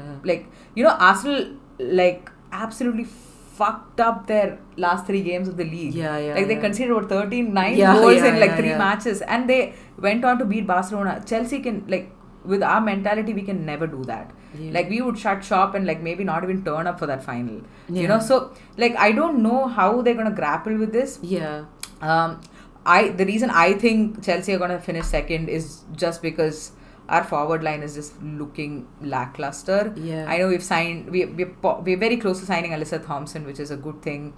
Arsenal like absolutely fucked up their last 3 games of the league. They conceded about 9 goals in 3 matches, and they went on to beat Barcelona. Chelsea can, like, with our mentality, we can never do that. Like, we would shut shop and like maybe not even turn up for that final. So like I don't know how they're gonna grapple with this. The reason I think Chelsea are gonna finish second is just because our forward line is just looking lackluster. I know we're very close to signing Alyssa Thompson, which is a good thing.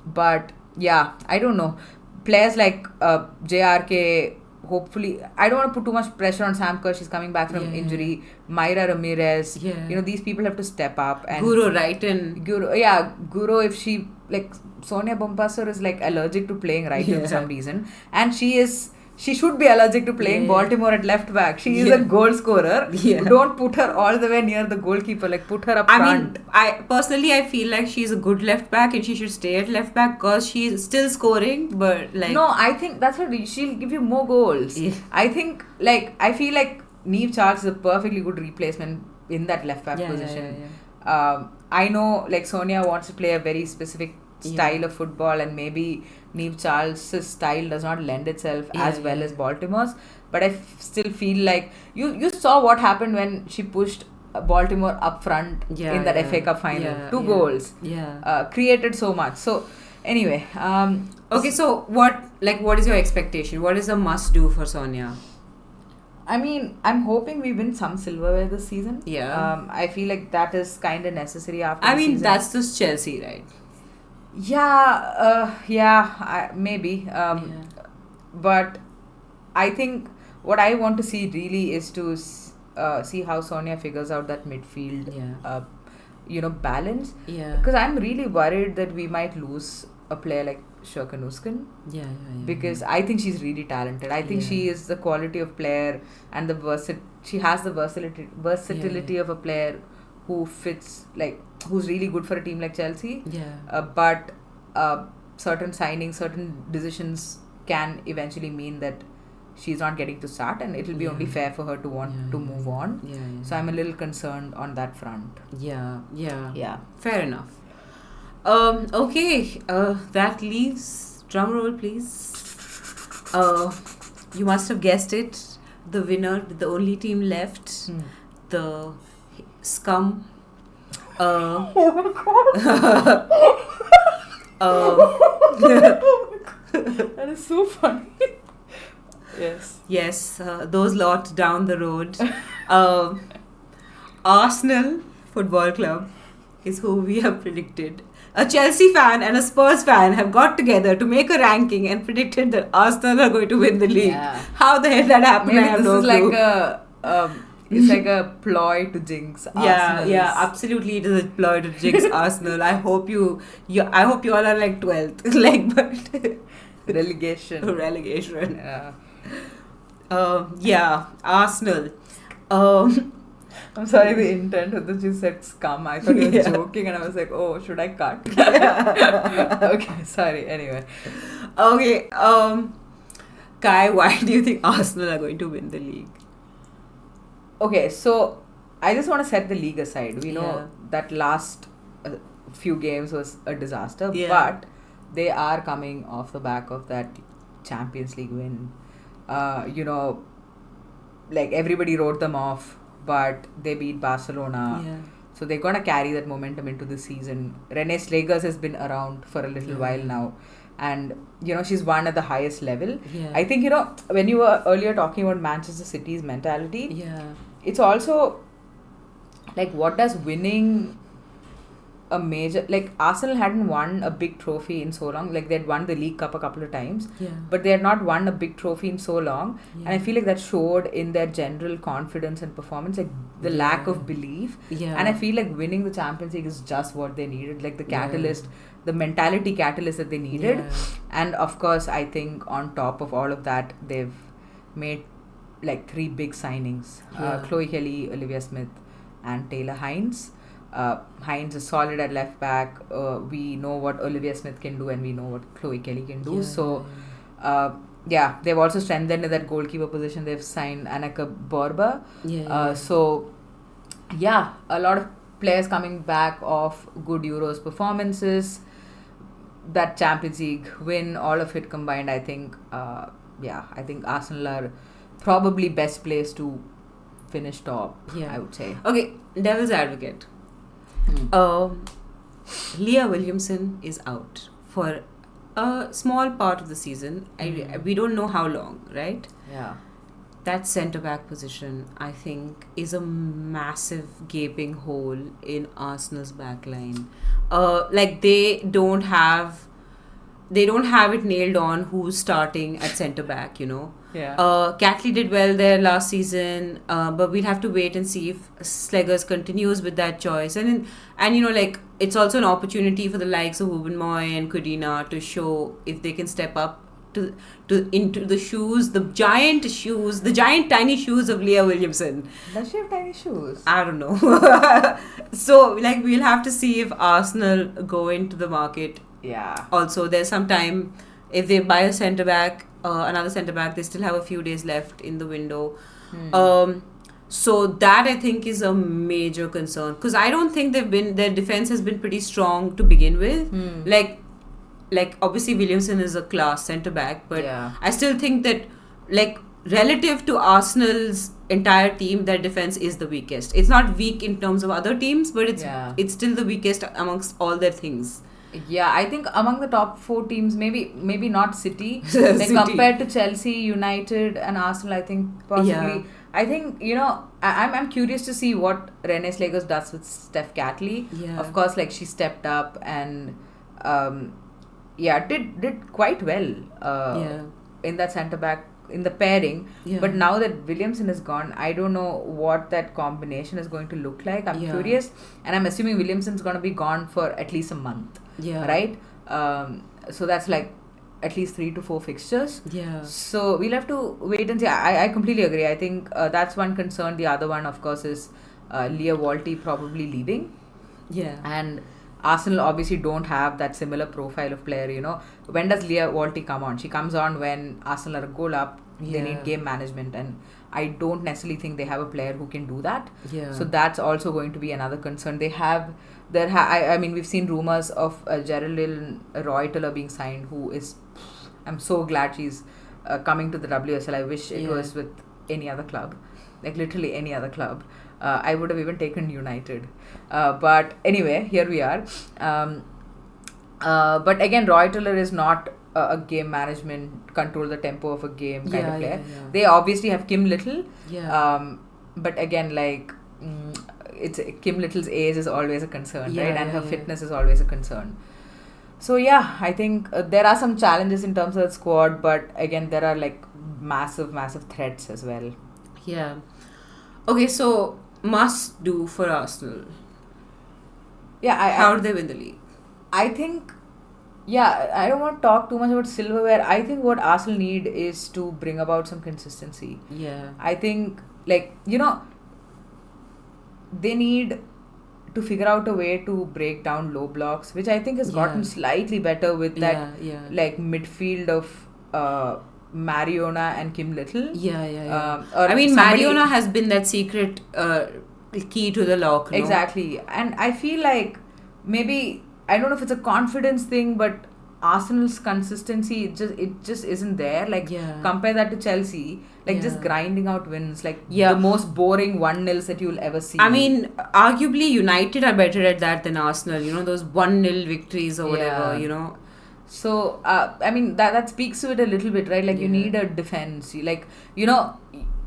But I don't know. Players like JRK, hopefully, I don't want to put too much pressure on Sam Kerr. She's coming back from injury. Myra Ramirez. Yeah. These people have to step up. And Guru, right? And Guru, if she, like, Sonia Bompasar is like allergic to playing right for some reason. And she should be allergic to playing Baltimore at left back. She is a goal scorer. Yeah. Don't put her all the way near the goalkeeper. Like, put her up front. I feel like she's a good left back and she should stay at left back because she's still scoring, but like... No, I think that's what she'll give you more goals. Yeah. I feel like Niamh Charles is a perfectly good replacement in that left back position. I know, like, Sonia wants to play a very specific style of football, and maybe Niamh Charles' style does not lend itself as well as Baltimore's, but I still feel like you saw what happened when she pushed Baltimore up front in that FA Cup final. 2 goals. Created so much. So anyway, okay, so what is your expectation? What is a must do for Sonia? I mean, I'm hoping we win some silverware this season. Yeah. I feel like that is kind of necessary after the season. That's just Chelsea, right? Maybe. But I think what I want to see really is to see how Sonia figures out that midfield, balance. Yeah. Because I'm really worried that we might lose a player like Shirkan Uskan. Because I think she's really talented. I think she is the quality of player and she has the versatility of a player who fits, like, who's really good for a team like Chelsea. But certain signings, certain decisions can eventually mean that she's not getting to start, and it'll be only fair for her to want to move on. So I'm a little concerned on that front. Yeah. Fair enough. Okay. That leaves, drum roll please. You must have guessed it. The winner, the only team left, the scum. Oh my god. That is so funny. Yes, those lot down the road. Arsenal Football Club is who we have predicted. A Chelsea fan and a Spurs fan have got together to make a ranking and predicted that Arsenal are going to win the league. How the hell that happened? Maybe I have this no is clue. It's like a ploy to jinx Arsenal. Absolutely, it is a ploy to jinx Arsenal. I hope you all are like 12th, but relegation. Arsenal. I'm sorry, the intent of that you said scum. I thought you were joking, and I was like, oh, should I cut? Okay, sorry. Anyway. Okay. Kai, why do you think Arsenal are going to win the league? Okay, so I just want to set the league aside. We know that last few games was a disaster, but they are coming off the back of that Champions League win. Like, everybody wrote them off, but they beat Barcelona. So they're going to carry that momentum into the season. Renee Slagers has been around for a little while now. And, she's won at the highest level. I think, when you were earlier talking about Manchester City's mentality, it's also, like, what does winning a major... Like, Arsenal hadn't won a big trophy in so long. Like, they had won the League Cup a couple of times. But they had not won a big trophy in so long. And I feel like that showed in their general confidence and performance, like, the lack of belief. And I feel like winning the Champions League is just what they needed. Like, the catalyst... the mentality catalyst that they needed. And of course, I think on top of all of that, they've made like 3 big signings. Chloe Kelly, Olivia Smith and Taylor Hines. Hines is solid at left back. We know what Olivia Smith can do and we know what Chloe Kelly can do. They've also strengthened in that goalkeeper position. They've signed Annika Borba. A lot of players coming back of good Euros performances. That Champions League win, all of it combined, I think, I think Arsenal are probably best placed to finish top, I would say. Okay, devil's advocate. Leah Williamson is out for a small part of the season. We don't know how long, right? That centre-back position, I think, is a massive gaping hole in Arsenal's backline. Like, they don't have they don't have it nailed on who's starting at centre back, you know. Yeah. Catley did well there last season, but we'll have to wait and see if Sleggers continues with that choice. And you know, like, it's also an opportunity for the likes of Ruben Moy and Kudina to show if they can step up into the shoes, the giant tiny shoes of Leah Williamson. Does she have tiny shoes? I don't know. So, like, we'll have to see if Arsenal go into the market. Yeah. Also, there's some time if they buy a centre back, another centre back, they still have a few days left in the window. So that I think is a major concern, because I don't think their defense has been pretty strong to begin with. Like obviously Williamson is a class centre back, but Yeah. I still think that, like, relative to Arsenal's entire team, their defense is the weakest. It's not weak in terms of other teams, but it's still the weakest amongst all their things. Yeah, I think among the top 4 teams, maybe not City, like City. compared to Chelsea, United, and Arsenal, I think possibly. Yeah. I think, you know, I'm curious to see what Renee Slagers does with Steph Catley. Yeah. Of course, like, she stepped up and did quite well in that centre back, in the pairing. Yeah. But now that Williamson is gone, I don't know what that combination is going to look like. I'm curious, and I'm assuming Williamson's going to be gone for at least a month. Yeah. Right? So that's like at least 3 to 4 fixtures. Yeah. So we'll have to wait and see. I completely agree. I think that's one concern. The other one, of course, is Leah Walty probably leaving. Yeah. And Arsenal obviously don't have that similar profile of player, you know. When does Leah Walty come on? She comes on when Arsenal are a goal up. They need game management, and I don't necessarily think they have a player who can do that. Yeah. So that's also going to be another concern. They have I mean, we've seen rumors of Geraldine Reuteler being signed, who is, I'm so glad she's coming to the WSL. I wish it was with any other club, like literally any other club. I would have even taken United. But anyway, here we are. But again, Reuteler is not a game management, control the tempo of a game kind of player. They obviously have Kim Little. But again, like, it's Kim Little's age is always a concern, right? And her fitness is always a concern. So yeah, I think there are some challenges in terms of the squad, but again, there are like massive threats as well. Yeah. Okay, so must do for Arsenal. Yeah, how do they win the league? I think, I don't want to talk too much about silverware. I think what Arsenal need is to bring about some consistency. Yeah. I think, like, you know, they need to figure out a way to break down low blocks, which I think has gotten slightly better with that like midfield of Mariona and Kim Little. I mean, Mariona has been that secret key to the lock. No? Exactly. And I feel like maybe, I don't know if it's a confidence thing, but Arsenal's consistency, it just isn't there. Like, compare that to Chelsea, like just grinding out wins, like the most boring 1-0s that you'll ever see. I mean, arguably United are better at that than Arsenal, you know, those 1-0 victories or whatever, you know. So, I mean, that speaks to it a little bit, right? Like, you need a defense. Like, you know,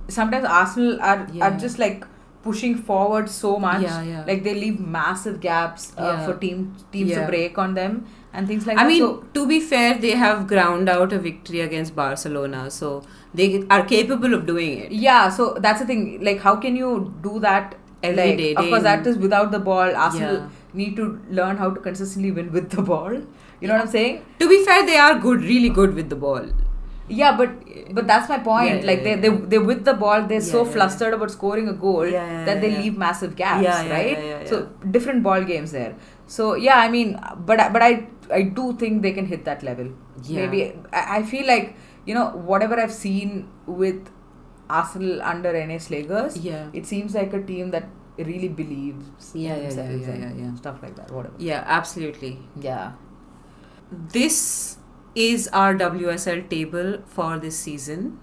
sometimes Arsenal are just like pushing forward so much. Like, they leave massive gaps for teams to break on them and things like that. I mean, to be fair, they have ground out a victory against Barcelona, so they are capable of doing it. Yeah, so that's the thing. Like, how can you do that every day? Of course, that is without the ball. Arsenal need to learn how to consistently win with the ball. You know what I'm saying? To be fair, they are really good with the ball. Yeah, but that's my point. They with the ball, they're so flustered about scoring a goal that they leave massive gaps, right? So different ball games there. So yeah, I mean, but I do think they can hit that level. Maybe I feel like, you know, whatever I've seen with Arsenal under Renee Slagers, it seems like a team that really believes in themselves and stuff like that. Whatever. Yeah, absolutely. Yeah. This is our WSL table for this season.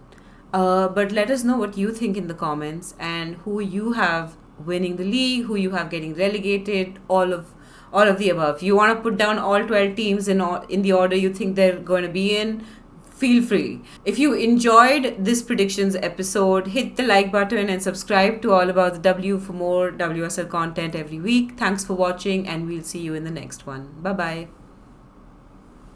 But let us know what you think in the comments and who you have winning the league, who you have getting relegated, all of the above. You want to put down all 12 teams in the order you think they're going to be in, feel free. If you enjoyed this predictions episode, hit the like button and subscribe to All About the W for more WSL content every week. Thanks for watching, and we'll see you in the next one. Bye-bye.